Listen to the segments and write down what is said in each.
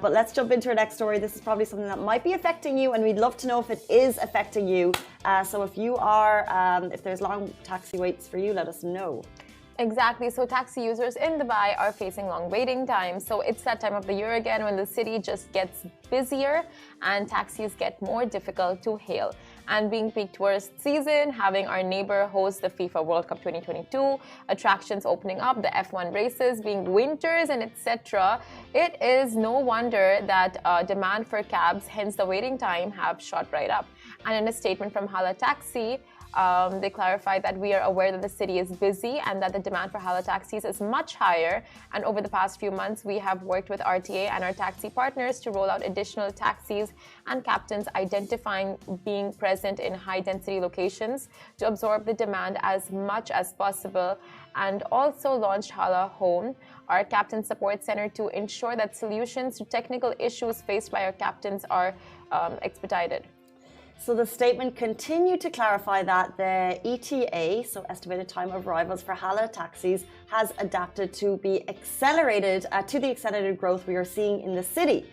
But let's jump into our next story. This is probably something that might be affecting you, and we'd love to know if it is affecting you. So if there's long taxi waits for you, let us know. Exactly. So taxi users in Dubai are facing long waiting times. So it's that time of the year again when the city just gets busier and taxis get more difficult to hail. And being peak tourist season, having our neighbor host the FIFA World Cup 2022, attractions opening up, the F1 races being winters and etc., it is no wonder that demand for cabs, hence the waiting time, have shot right up. And in a statement from Hala Taxi, they clarified that we are aware that the city is busy and that the demand for Hala taxis is much higher. And over the past few months, we have worked with RTA and our taxi partners to roll out additional taxis and captains identifying being present in high-density locations to absorb the demand as much as possible. And also launched Hala Home, our captain support center, to ensure that solutions to technical issues faced by our captains are expedited. So the statement continued to clarify that the ETA, so estimated time of arrivals for Hala taxis, has adapted to be accelerated to the accelerated growth we are seeing in the city.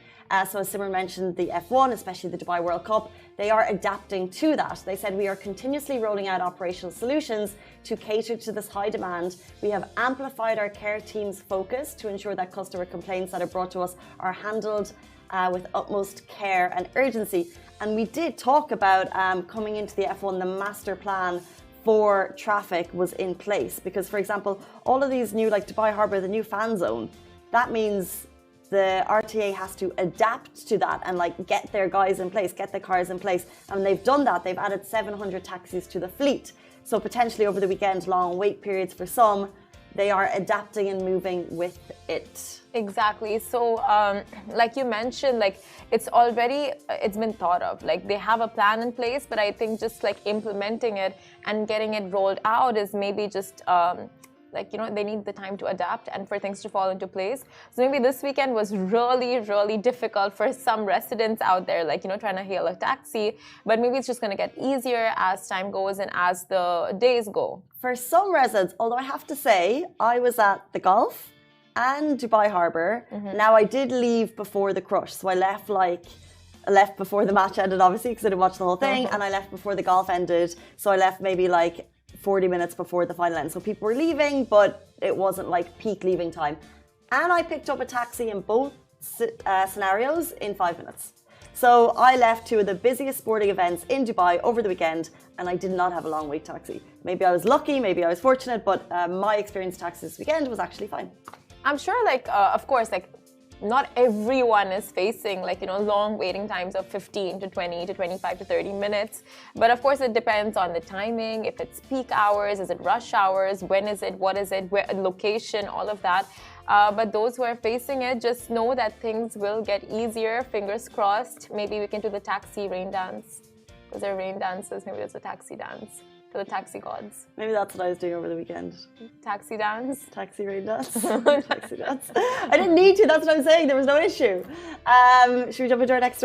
So as Simran mentioned, the F1, especially the Dubai World Cup, they are adapting to that. They said we are continuously rolling out operational solutions to cater to this high demand. We have amplified our care team's focus to ensure that customer complaints that are brought to us are handled with utmost care and urgency. And we did talk about coming into the F1, the master plan for traffic was in place. Because, for example, all of these new, like Dubai Harbour, the new fan zone, that means the RTA has to adapt to that and like get their guys in place, get their cars in place. And they've done that. They've added 700 taxis to the fleet. So potentially over the weekend, long wait periods for some, they are adapting and moving with it. Exactly. So, like you mentioned, like it's been thought of. Like they have a plan in place, but I think just like implementing it and getting it rolled out is maybe just they need the time to adapt and for things to fall into place. So maybe this weekend was really, really difficult for some residents out there, trying to hail a taxi. But maybe it's just going to get easier as time goes and as the days go. For some residents, although I have to say, I was at the Gulf and Dubai Harbour. Mm-hmm. Now, I did leave before the crush. So I left before the match ended, obviously, because I didn't watch the whole thing. Mm-hmm. And I left before the Gulf ended. So I left maybe 40 minutes before the final end. So people were leaving, but it wasn't peak leaving time. And I picked up a taxi in both scenarios in 5 minutes. So I left two of the busiest sporting events in Dubai over the weekend, and I did not have a long wait taxi. Maybe I was lucky, maybe I was fortunate, but my experience taxi this weekend was actually fine. I'm sure, of course, not everyone is facing long waiting times of 15 to 20 to 25 to 30 minutes. But of course, it depends on the timing. If it's peak hours, is it rush hours? When is it? What is it? Where, location, all of that. But those who are facing it, just know that things will get easier. Fingers crossed. Maybe we can do the taxi rain dance. Because there are rain dances. Maybe there's a taxi dance for the taxi gods. Maybe that's what I was doing over the weekend. Taxi dance? Taxi rain dance. Taxi dance. I didn't need to. That's what I'm saying. There was no issue. Should we jump into our next story?